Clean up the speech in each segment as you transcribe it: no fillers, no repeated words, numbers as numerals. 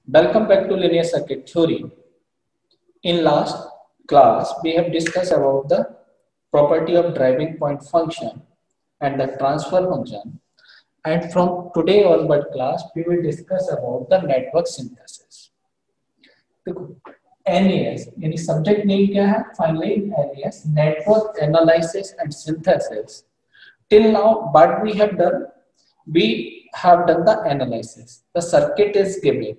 Welcome back to linear circuit theory. In last class, we have discussed about the property of driving point function and the transfer function. And from today onward class, we will discuss about the network synthesis. देखो, NAS यानी subject name क्या है? Finally, NAS network analysis and synthesis. Till now, what we have done? We have done the analysis. The circuit is given,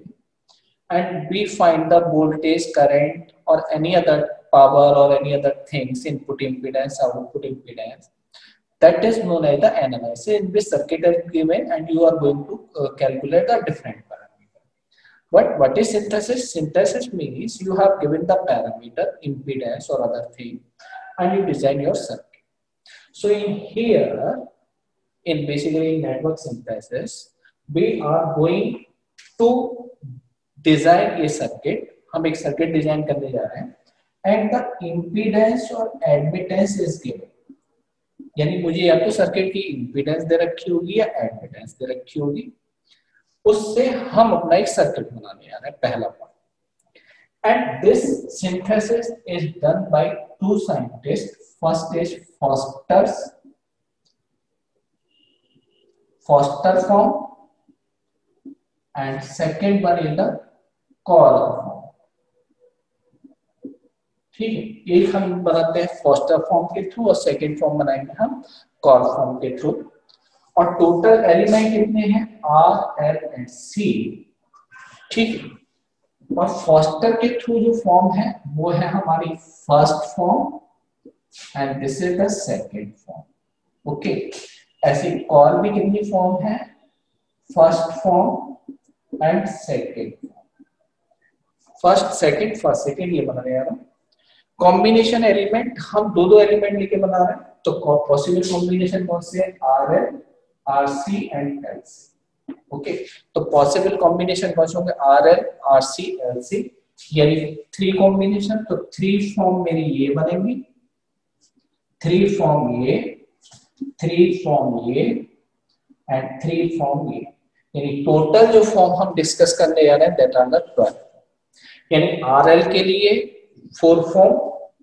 and we find the voltage, current, or any other power or any other things, input impedance, output impedance. That is known as the analysis, in which circuit is given and you are going to calculate the different parameter. But what is synthesis? Synthesis means you have given the parameter, impedance or other thing, and you design your circuit. So in here, in basically network synthesis, we are going to design A circuit, हम एक circuit design करने जा रहे हैं and the impedance और admittance is given, यानी मुझे या तो सर्किट की इम्पीडेंस दे रखी होगी या एडमिटेंस दे रखी होगी, उससे हम अपना एक सर्किट बनाने जा रहे हैं, पहला point. And this synthesis is done by two scientist. First is foster form and second one is the column form. ठीक है, एक हम बनाते हैं फॉस्टर फॉर्म के थ्रू और सेकंड फॉर्म बनाएंगे हम कॉलम फॉर्म के थ्रू. और टोटल एलिमेंट कितने हैं? आर, एल एंड सी. ठीक है, और फॉस्टर के थ्रू जो फॉर्म है वो है हमारी first form and this is the second form. Okay, ऐसे कॉल भी कितनी फॉर्म है? First form and second form. First second ये बना रहे हैं. कॉम्बिनेशन एलिमेंट हम दो एलिमेंट लेके बना रहे हैं, तो पॉसिबल कॉम्बिनेशन कौन से? R L, R C and L C. Okay, तो पॉसिबल कॉम्बिनेशन कौन से होंगे? R L, R C, L C, यानी थ्री कॉम्बिनेशन. तो थ्री फॉर्म मेरी ये बनेंगी, थ्री फॉर्म ये, थ्री फॉर्म ये एंड थ्री फॉर्म ये. यानी टोटल जो फॉर्म हम डिस्कस करने जा रहे हैं दैट आर द 12. यानी आरएल के लिए 4 form,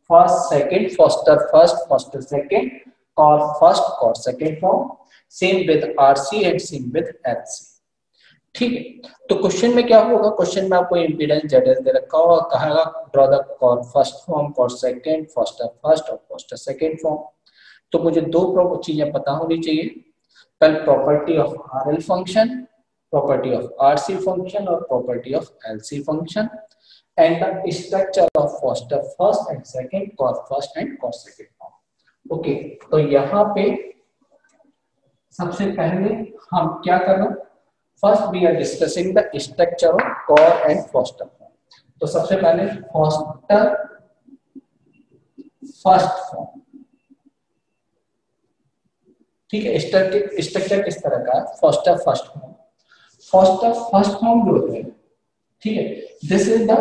first second, foster second, call first, call second form. Same with RC and same with LC. ठीक है, तो क्वेश्चन में क्या होगा? क्वेश्चन में आपको इंपीडेंस जेडएस दे रखा होगा, कहेगा draw the Cauer first form, Cauer second, Foster first और फॉस्टर सेकंड फॉर्म. तो मुझे दो चीजें पता होनी चाहिए. पहले property of RL function, property of RC function और property of LC function and the structure of Foster first and second, cos first and cos second form. Okay, तो यहाँ पे सबसे पहले हम क्या कर रहे हैं? First we are discussing the structure of Cauer and Foster form. तो सबसे पहले फॉस्टर फर्स्ट फॉर्म. ठीक है, स्ट्रक्चर किस तरह का है? Foster first form. Foster first form जो है, ठीक है, this is the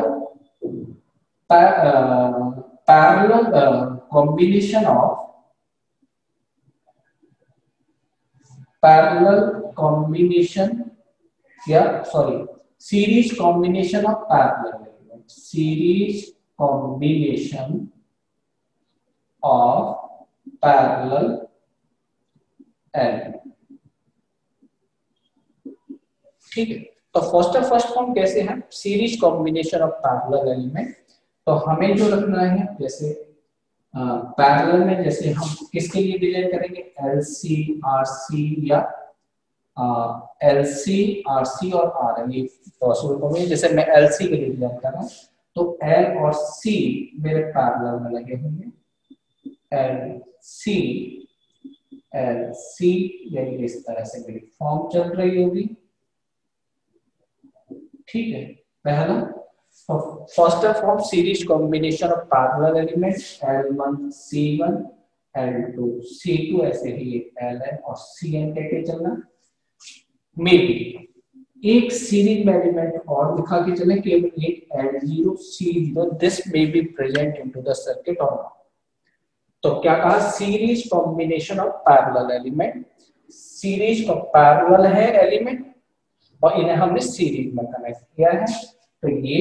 parallel combination series combination of parallel elements. Series combination of parallel elements. ठीक है, तो फॉस्टर फर्स्ट फॉर्म कैसे है? Series combination of parallel element. तो हमें जो रखना है, जैसे पैरेलल में जैसे हम किसके लिए डिजाइन करेंगे? एलसी, आरसी या एलसी, आरसी और आरएल, ये पॉसिबल कॉम्बिनेशन. जैसे मैं एलसी के लिए डिजाइन कर रहा हूं, तो एल और सी मेरे पैरेलल में लगे होंगे. एलसी, एलसी, यानी इस तरह से मेरी फॉर्म चल रही होगी. ठीक है, पहला foster form series combination of parallel elements L1 C1 L2 C2, ऐसे ही Ln और Cn कहके चलना. मे बी एक सीरीज में एलिमेंट और दिखा के चले, केवल एक L0 C0, this may be present into the circuit और नॉट. तो क्या कहा? Series combination of parallel element. Series का पैरेलल है एलिमेंट और इन्हें हमने सीरीज में कनेक्ट किया है। तो ये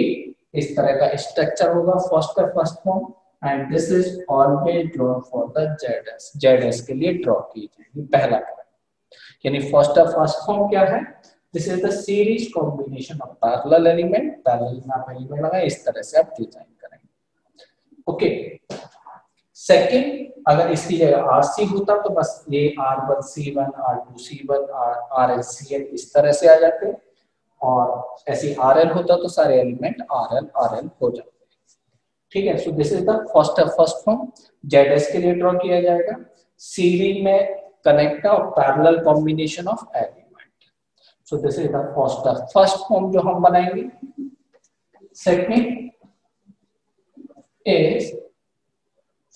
इस तरह का स्ट्रक्चर होगा first form, and this is always drawn for the ZS. ZS के लिए ड्रॉ की जाएगी पहला क्रम। यानी फर्स्ट फॉर्म क्या है? This is the series combination of parallel element. Parallel में आप एलिमेंट लगाए, इस तरह से आप डिजाइन करेंगे। ओके। सेकंड, अगर इसकी जगह आरसी होता तो बस ये R1 C1 R2 C1 RL CL इस तरह से आ जाते, और ऐसे RL होता तो सारे एलिमेंट RL हो जाते। ठीक है। So this is the first form. ZS के लिए ड्रॉ किया जाएगा सीरीज में कनेक्ट और parallel combination of element. So this is the first form जो हम बनाएंगे। Second is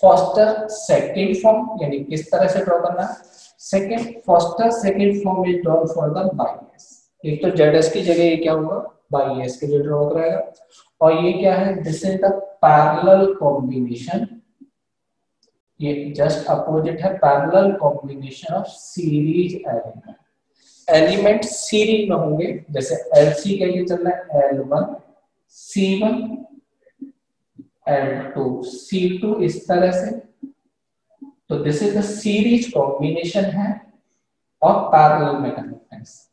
Foster second form, यानी किस तरह से ड्रॉ करना है? Foster second form is drawn for the YS. एक तो जेडएस की जगह ये क्या होगा? बाईएस के लिए ड्रॉ कराएगा। और ये क्या है? This is the parallel combination, ये जस्ट अपोजिट है, parallel combination of series element. Element series में होंगे, जैसे एलसी के लिए चल रहा है L1 C1 L2 C2 इस तरह से। तो this is the series combination है और पैरेलल में कनेक्टेंस।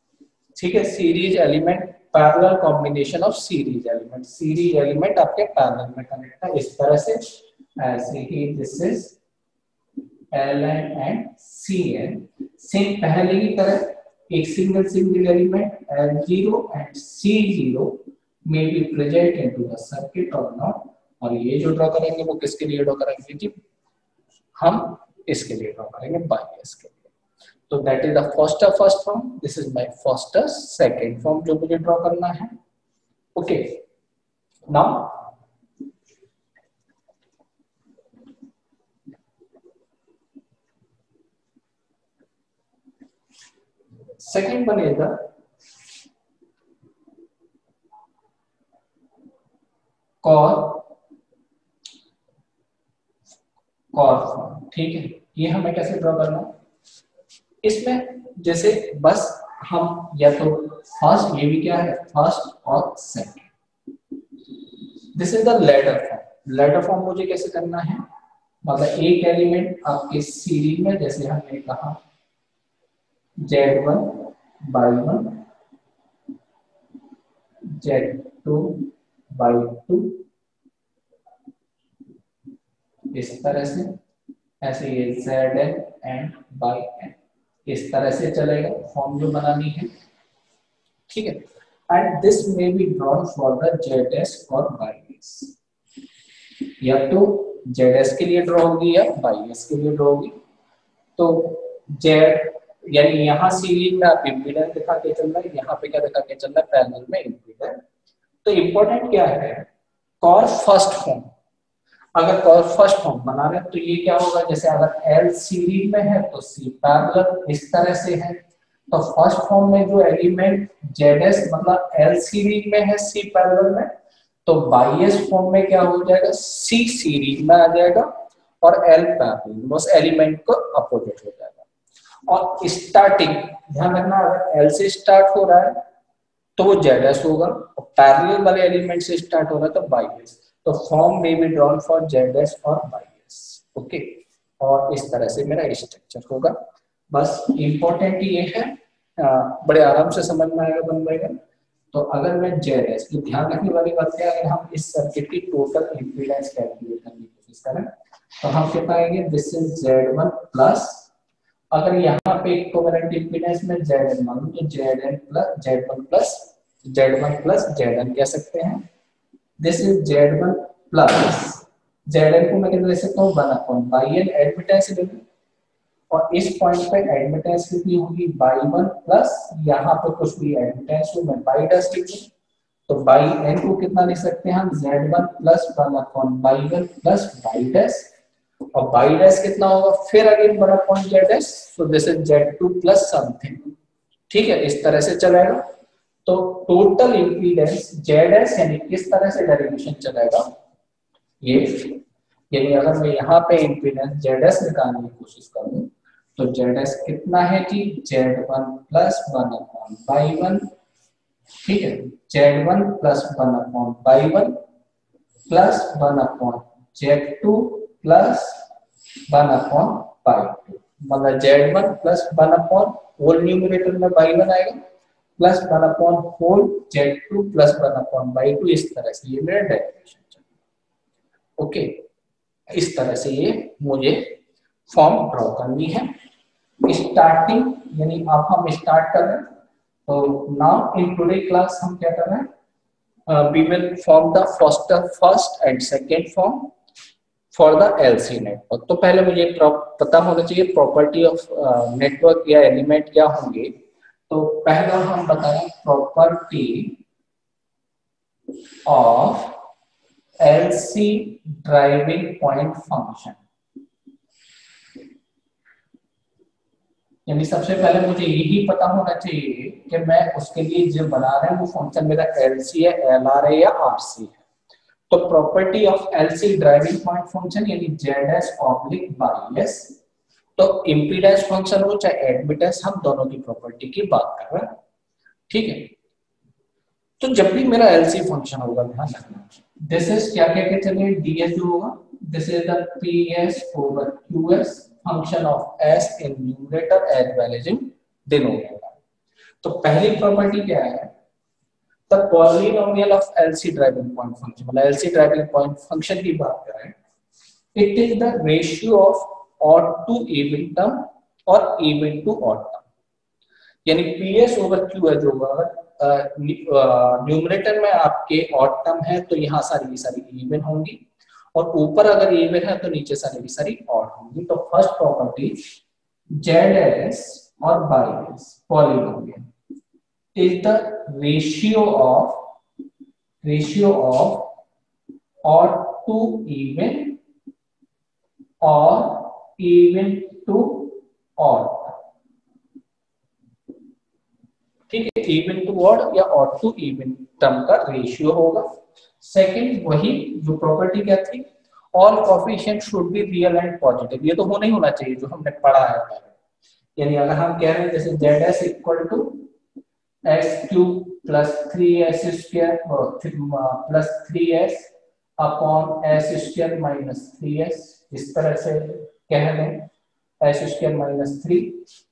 ठीक है। Series element parallel combination of series element. Series element आपके पैरेलल में कनेक्ट है इस तरह से। ऐसे ही this is Ln and Cn। Same पहले की तरह एक single element L0 and C0 may be present into the circuit or not। और ये जो ड्रॉ करेंगे वो किसके लिए ड्रॉ करेंगे जी? हम इसके लिए ड्रॉ करेंगे, बाईएस के लिए। तो that is the first form. This is my first second form जो मुझे ड्रॉ करना है। Okay. Now second one is the Cauer form. ठीक है। ये हमें कैसे ड्रॉ करना है? इसमें जैसे बस हम या तो फर्स्ट, ये भी क्या है? फर्स्ट और second. This is the ladder form. Ladder form मुझे कैसे करना है? मतलब एक एलिमेंट आपके सीरीज में, जैसे हमने कहा Z1 by1 Z2 by 2 इस तरह से। ऐसे ये Zn एंड by n इस तरह से चलेगा फॉर्म जो बनानी है। ठीक है। एंड दिस में be drawn for the ZS और YS। या तो ZS के लिए ड्रॉ होगी या YS के लिए ड्रॉ होगी। तो Z यानी यहाँ सीरीज में आप इम्पीडेंस दिखा के चल रहा है, यहाँ पे क्या दिखा के चल रहा है? पैरेलल में इम्पीडेंस। तो इंपॉर्टेंट क्या है? Cauer first form. अगर कॉर फर्स्ट फॉर्म बना रहे तो ये क्या होगा? जैसे अगर L सीरीज में है तो C पैरेलल इस तरह से है। तो फर्स्ट फॉर्म में जो एलिमेंट ZS मतलब L सीरीज में है C पैरेलल में, तो बाईएस फॉर्म में क्या हो जाएगा? C सीरीज में आ जाएगा और L पैरेलल, बस एलिमेंट को अपोजिट हो जाएगा। और स्टार्टिंग ध्यान रखना, अगर L से स्टार्ट हो रहा है तो वो ZS होगा, और पैरेलल वाले एलिमेंट से स्टार्ट हो रहा है तो बाईएस। तो फॉर्म में बी ड्रॉन फॉर ZS और YS। ओके। और इस तरह से मेरा स्ट्रक्चर होगा। बस इंपॉर्टेंट ये है, बड़े आराम से समझ में आएगा, बन जाएगा। तो अगर मैं ZS, तो ध्यान रखने वाली बात है, अगर हम इस सर्किट की टोटल इम्पीडेंस कैलकुलेट करने की कोशिश करें तो हम क्या पाएंगे? दिस इज Z1 प्लस, अगर यहाँ पे इक्विवेलेंट इम्पीडेंस में Zn मानूं तो Zn plus Z1 plus Zn कह सकते हैं। This is Z1 plus Zn को मैं ले सकता हूँ 1/n एडमिटेंस लेंगे, और इस पॉइंट पे एडमिटेंस कितनी होगी? y1 प्लस यहाँ पे कुछ भी एडमिटेंस हो मैं y डैश लिखूं, तो yn को कितना लिख सकते हैं हम? Z1 plus 1/y1 plus y dash, और y डैश कितना होगा? फिर again 1/z dash, so this is Z2 plus something. ठीक है। इस तरह से चलेगा। तो टोटल इम्पीडेंस ZS यानी किस तरह से डेरिवेशन चलेगा ये, यानी अगर मैं यहाँ पे इम्पीडेंस ZS निकालने की कोशिश करूँ तो ZS कितना है कि Z1 प्लस 1/y1 ठीक है, Z1 plus 1/Y1 plus 1/Z2 plus 1/Y2, मतलब Z1 प्लस 1 होल न्यूमरेटर में Y1 आएगा plus 1 whole Z2 plus 1/Y2, इस तरह से ये मेरा डेरिवेशन। ओके, इस तरह से ये मुझे फॉर्म ड्रॉ करनी है। स्टार्टिंग यानी अब हम स्टार्ट कर रहे हैं, तो नाउ इन टुडे क्लास हम क्या कर रहे हैं, we will form the first and second form for the LC network। तो पहले मुझे पता होना चाहिए प्रॉपर्टी ऑफ नेटवर्क या एलिमेंट क्या होंगे। तो पहला हम बताएं property of LC driving point function, यानी सबसे पहले मुझे यही पता होना चाहिए कि मैं उसके लिए जो बना रहे हैं वो फंक्शन मेरा LC है, LR है या RC है। तो property of LC driving point function यानी ZS/YS, तो इम्पीडेंस फंक्शन हो चाहे एडमिटेंस, हम दोनों की प्रॉपर्टी की बात कर रहे हैं। ठीक है, तो जब भी मेरा LC फंक्शन होगा ध्यान रखना, दिस इज क्या कहते चलिए DS जो होगा, this is the PS/QS function of S in numerator as well as in denominator। तो पहली प्रॉपर्टी क्या है, the polynomial of LC driving point function, मतलब LC ड्राइविंग पॉइंट फंक्शन की बात करें, it is the ratio of odd to even term और even to odd term, यानी PS/Q जो होगा, न्यूमरेटर में आपके ऑड टर्म है तो यहाँ सारी की सारी इवन होंगी, और ऊपर अगर इवन है तो नीचे सारी की सारी ऑड होंगी। तो फर्स्ट प्रॉपर्टी ZS और YS polynomial is the ratio of odd to even और इवन टू ऑड। ठीक है, इवन टू ऑड या ऑड टू इवन टर्म का रेशियो होगा। सेकंड वही जो प्रॉपर्टी क्या थी, all coefficient should be real and positive, ये तो होना ही होना चाहिए जो हमने पढ़ा है पहले। यानी अगर हम कह रहे हैं जैसे ZS equal to S³ plus 3S² plus 3S upon S² minus 3S, इस तरह से कह दें S² माइनस 3,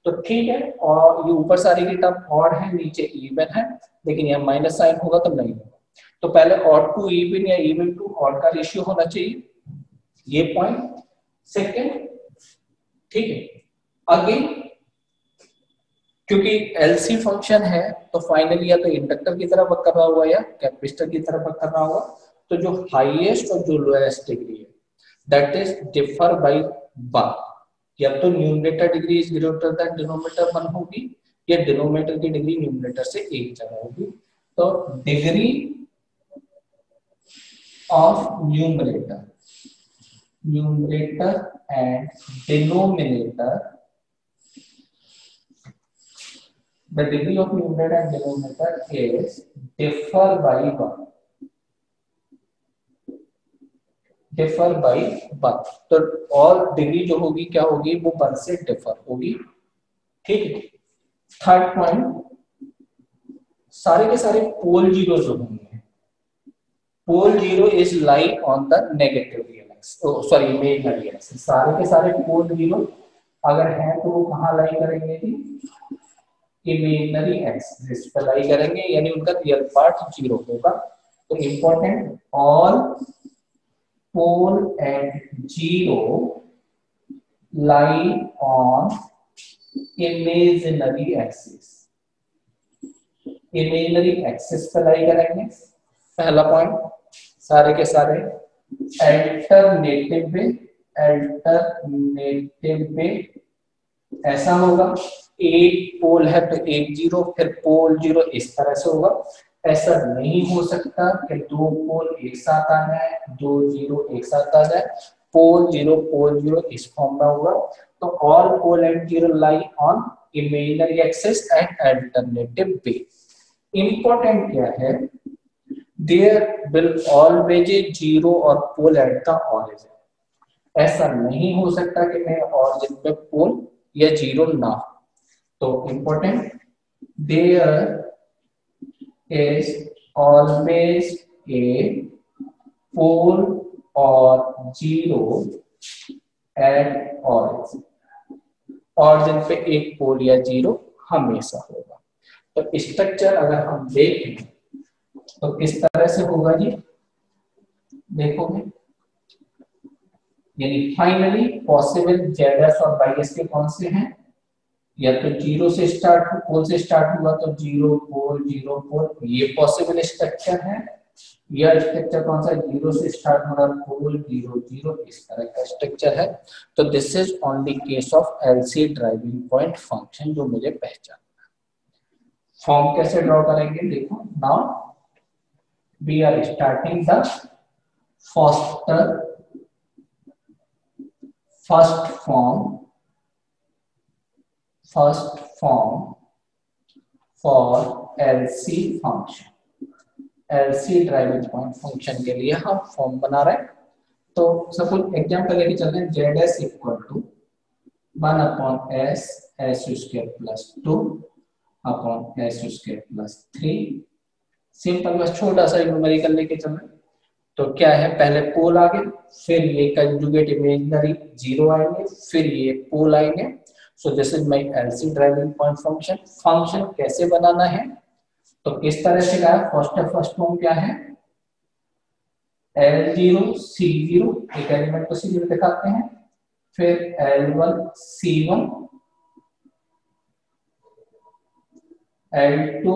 तो ठीक है। और ये ऊपर सारी की टर्म ऑड है, नीचे इवन है, लेकिन यहाँ माइनस साइन होगा तो नहीं होगा। तो पहले ऑड टू इवन या इवन टू ऑड का रेशियो होना चाहिए, ये पॉइंट। सेकंड, ठीक है, अगेन क्योंकि LC फंक्शन है तो फाइनली या तो इंडक्टर की तरफ वर्क कर रहा होगा या कैपेसिटर की तरफ वर्क कर रहा होगा। तो जो हाईएस्ट और जो लोएस्ट डिग्री है दैट इज डिफर बाय 1, या तो numerator degree is greater than denominator 1 होगी, या डिनोमिनेटर की डिग्री न्यूमरेटर से एक ज्यादा होगी। तो degree of numerator and denominator, the degree of numerator and denominator is differ by 1। तो और डिग्री जो होगी क्या होगी, वो 1 से डिफर होगी। ठीक है, थर्ड पॉइंट, सारे के सारे पोल जीरो जो होंगे, pole zero is lie on the negative real axis, sorry imaginary axis. सारे के सारे पोल जीरो अगर हैं तो वो कहाँ लाई करेंगे जी, इमेजिनरी एक्सिस पर लाई करेंगे, यानी उनका रियल पार्ट जीरो होगा। तो important, all pole at zero lie on imaginary axis, imaginary axis पर लाई करेंगे, पहला पॉइंट। सारे के सारे अल्टरनेटिव पे ऐसा होगा, एक पोल है तो एक जीरो, फिर पोल जीरो इस तरह से होगा। ऐसा नहीं हो सकता कि दो पोल एक साथ आ जाए, दो जीरो एक साथ आ जाए, पोल जीरो इस फॉर्म में होगा। तो all pole and zero lie on imaginary axis and alternative way. Important क्या है, there will always a zero और पोल एट द ऑरिजिन। ऐसा नहीं हो सकता कि मैं ऑरिजिन पे पोल या जीरो ना हो। तो important, there is always a pole or zero at origin। Origin पे एक पोल या जीरो हमेशा होगा। तो स्ट्रक्चर अगर हम देखें तो किस तरह से होगा जी, देखोगे, यानी फाइनली पॉसिबल जेडएस और वाईएस के कौन से हैं, या तो जीरो से स्टार्ट, पोल से स्टार्ट हुआ तो जीरो पोल, ये पॉसिबल स्ट्रक्चर है। यह स्ट्रक्चर कौन सा, जीरो से स्टार्ट हो रहा पोल जीरो जीरो, इस तरह का स्ट्रक्चर है। तो this is only case of LC driving point function, जो मुझे पहचानना है। फॉर्म कैसे ड्रॉ करेंगे, देखो, now we are starting the first form for LC function. LC driving point function के लिए हम फॉर्म बना रहे हैं। तो सपोज एग्जांपल लेके चलते हैं, Z S equal to 1 upon S square plus 2 upon S square plus 3। Simple, बस छोटा सा न्यूमेरिकल लेके चल रहे हैं। तो क्या है, पहले पोल आगे, फिर ये कंजुगेट इमेजिनरी जीरो आएंगे, फिर ये पोल आएंगे। सो this is my LC driving point function. Function कैसे बनाना है, तो किस तरह से का, फर्स्ट फॉर्म क्या है, L0 C0, एक एलिमेंट को C0 दिखाते हैं, फिर L1 C1, L2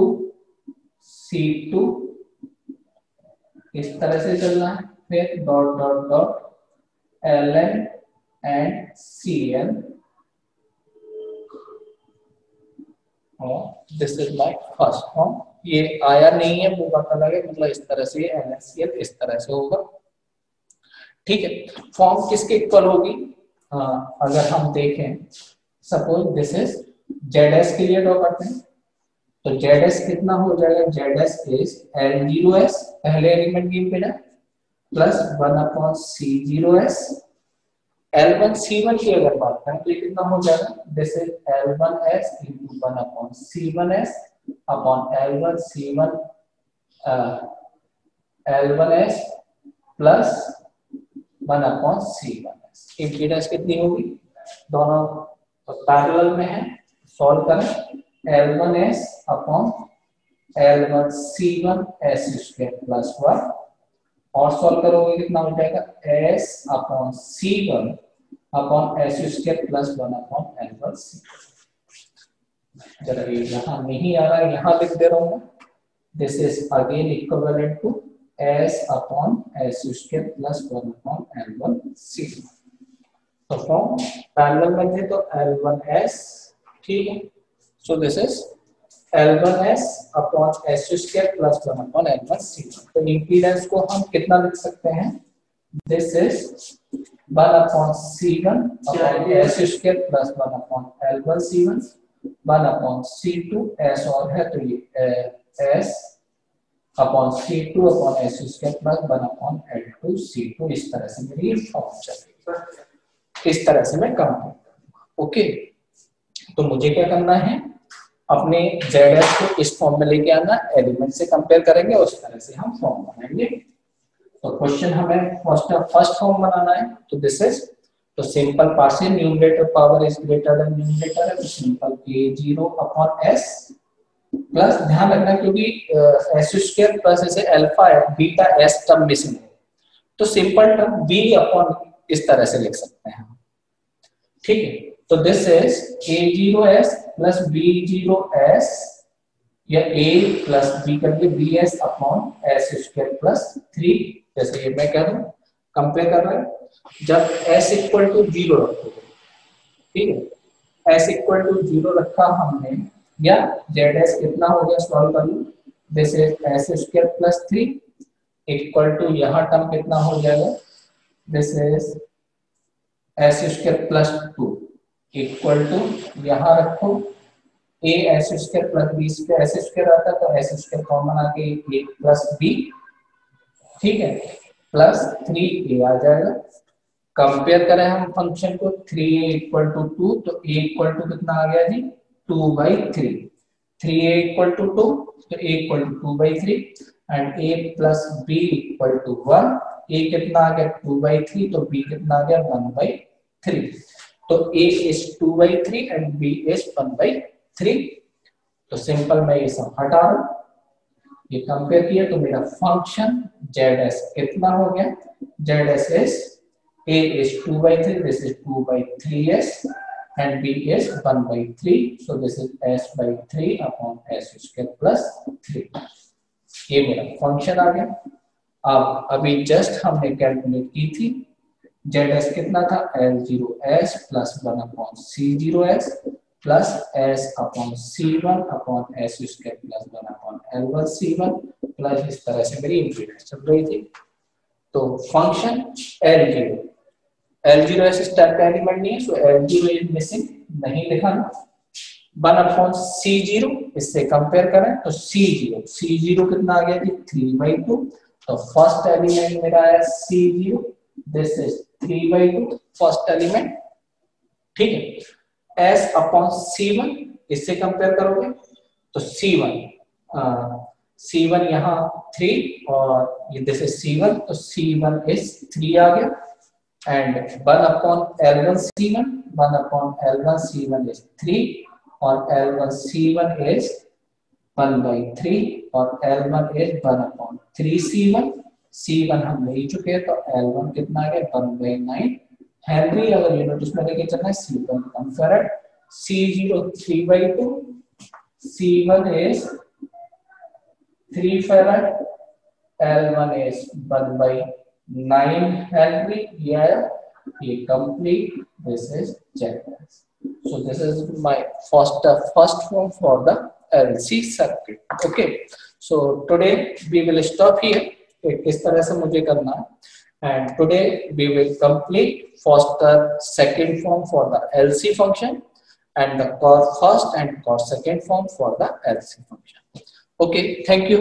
C2, इस तरह से चलना है, फिर dot dot dot Ln and Cn, और this is my first form. ये आया नहीं है वो बात अलग है, मतलब इस तरह से NaCl इस तरह से होगा, ठीक है। फॉर्म किसके इक्वल होगी, अगर हम देखें, सपोज दिस इज Zs के लिए ड्रॉ करते हैं, तो Zs कितना हो जाएगा, Zs इज L0s, पहले एलिमेंट की impedance, plus 1 upon C0s। L1 C1 की अगर बात करें तो ये कितना हो जाएगा, this is L1s into 1 upon C1s upon L1 C1 L1s plus 1 upon C1s। Impedance कितनी होगी, दोनों पैरेलल में है, सॉल्व करें, L1s upon L1 C1 s square plus 1, और सॉल्व करोगे कितना हो जाएगा, s upon C1 upon s square plus 1 upon L1 C1। जरा ये यहाँ नहीं आ रहा है, यहाँ लिख दे रहा हूँ, this is again equivalent to s upon s square plus 1 upon L1 C1। तो फॉर्म पैरेलल में थे तो L1s, ठीक है। So this is L1s upon s square plus 1 upon L1 C1। तो इम्पीडेंस को हम कितना लिख सकते हैं, this is 1 upon C1 upon s square plus 1 upon L1 C1, 1 upon C2 s और है तो ये s upon C2 upon s square plus 1 upon L2 C2। इस तरह से मेरी फॉर्म चलेगी, इस तरह से मैं काम करूंगा, ओके। तो मुझे क्या करना है, अपने Zs को इस फॉर्म में लेके आना, एलिमेंट से कंपेयर करेंगे, उस तरह से हम फॉर्म बनाएंगे। तो क्वेश्चन हमें फर्स्ट फॉर्म बनाना है, तो दिस इज, तो सिंपल पार्ट से numerator power is greater than numerator है, तो simple a0 upon s plus, ध्यान रखना क्योंकि s स्क्वायर प्लस ऐसे अल्फा है, बीटा s टर्म मिसिंग है, तो सिंपल टर्म b अपॉन इस तरह से लिख सकते हैं, ठीक है। तो this is a0s plus b0s, या a प्लस b करके bs upon s square plus 3, जैसे ये मैं कह रहा हूँ, कंपेयर कर रहे हैं, जब s इक्वल टू 0 रखोगे, ठीक है, s इक्वल टू 0 रखा हमने, या Zs कितना हो गया, सॉल्व कर लो, this is s square plus 3 equal to यहाँ टर्म कितना हो जाएगा, this is s square plus 2 equal to यहाँ रखो a s square plus b square, s square आता है तो s स्क्वायर कॉमन आके a प्लस b, ठीक है, प्लस 3a आ जाएगा। कंपेयर करें हम फंक्शन को, 3a इक्वल टू 2, तो a इक्वल टू कितना आ गया जी, 2/3, 3a इक्वल टू 2, तो a equal to 2/3 and a plus b equal to 1। a कितना आ गया 2/3, तो b कितना आ गया 1/3। तो a is 2/3 and b is 1/3। तो सिंपल मैं ये सब हटा दूं, ये कंपेयर किया तो मेरा फंक्शन zs कितना हो गया, zs is a is 2/3, this is 2/3s and b is 1/3, so this is s by 3 upon s square plus 3। ये मेरा फंक्शन आ गया। अब अभी जस्ट हमने कैलकुलेट की थी, zs कितना था L0s plus 1 upon C0s plus s upon C1 upon s square plus 1 upon L1 C1 plus इस तरह से मेरी इम्पीडेंस चल रही थी। तो फंक्शन L0 s स्टेप का एलिमेंट नहीं है, सो L0 इज मिसिंग, नहीं लिखा। 1 अपॉन C0 इससे कंपेयर करें तो C0 कितना आ गया जी 3/2। तो फर्स्ट एलिमेंट मेरा है C0, this is 3/2 first element, ठीक है। S अपॉन C1 इससे कंपेयर करोगे तो C1 यहाँ 3 और ये दिस इज C1, तो C1 इज 3 आ गया and 1 upon L1 C1 is 3 और L1 C1 इज 1/3 और L1 इज 1 अपॉन 3 C1 हम ले चुके हैं, तो L1 कितना आ गया 1/9 हेनरी। अगर यूनिट्स में लेके चलना है C1 farad, C0 3/2, C1 is 3 farad, L1 is 1/9 Henry। ये complete, this is ZS। So this is my first form for the LC circuit। Okay, so today we will stop here, किस तरह से मुझे करना है, and today we will complete first second form for the LC function and the cos first and cos second form for the LC function। Okay, thank you।